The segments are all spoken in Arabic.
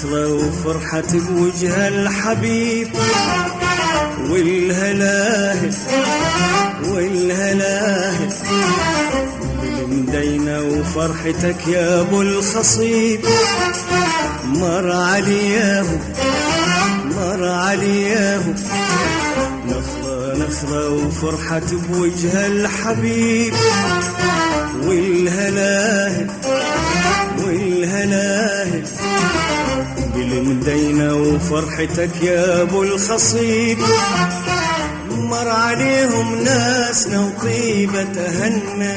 نخلة وفرحة بوجه الحبيب، والهلاهل والهلاهل بالمدينة وفرحتك يا ابو الخصيب. مر عليهم مر عليهم نخلة وفرحة بوجه الحبيب، والهلاهل والهلاهل بالمدينة وفرحتك يا ابو الخصيب. مر عليهم ناسنا وطيبة تهنى،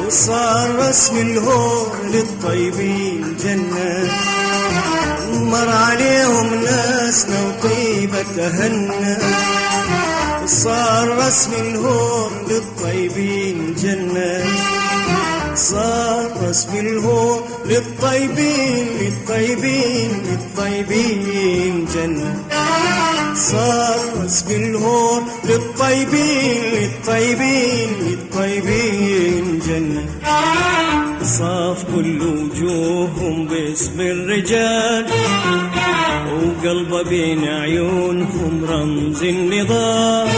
وصار رسم الهور للطيبين جنة. مر عليهم ناسنا وطيبة تهنى، صار رسم الهور للطيبين جنة. صار رسم الهور للطيبين للطيبين للطيبين جنة. صار رسم الهور للطيبين للطيبين للطيبين جنة. صاف كل وجوههم باسم الرجال، وقلبه بين عيونهم رمز النضال.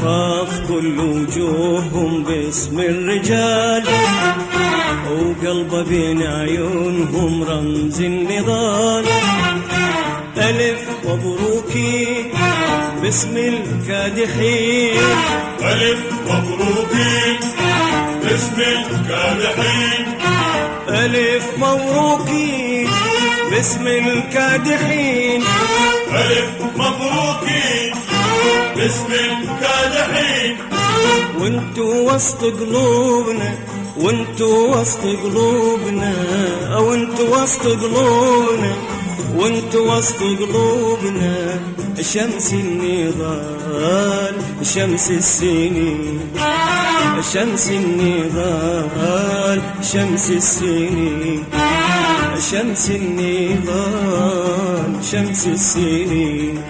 طاف كل وجوههم باسم الرجال، وقلبه بين عيونهم رمز النضال. ألف مبروكي باسم الكادحين، ألف مبروكي باسم الكادحين، ألف مبروكي باسم الكادحين، ألف مبروكي باسم الكادحين. وانتو وسط قلوبنا وانتو وسط قلوبنا، او انتو وسط قلوبنا وانتو وسط قلوبنا. شمس النضال شمس السنين، شمس النضال شمس السنين، شمس النضال شمس السنين.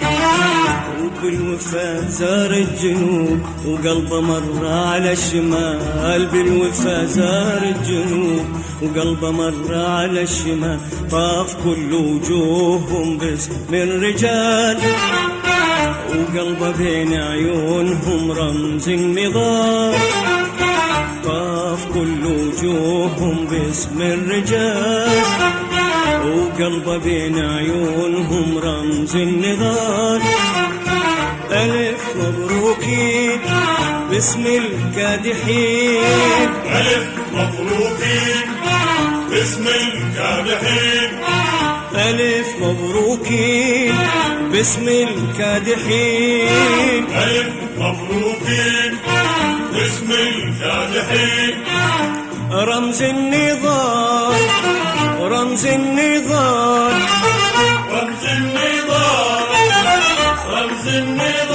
بالوفا زار الجنوب وقلبه مر على الشمال، بالوفا زار الجنوب وقلبه مر على الشمال. طاف كل وجوههم باسم الرجال، وقلبه بين عيونهم رمز النضال. طاف كل وجوههم باسم الرجال، وقلبه بين عيونهم رمز النضال. ألف مبروكي باسم الكادحين، ألف مبروكي باسم الكادحين، ألف مبروكي باسم الكادحين، ألف مبروكي باسم الكادحين. رمز النضال رمز النضال رمز النضال رمز النضال.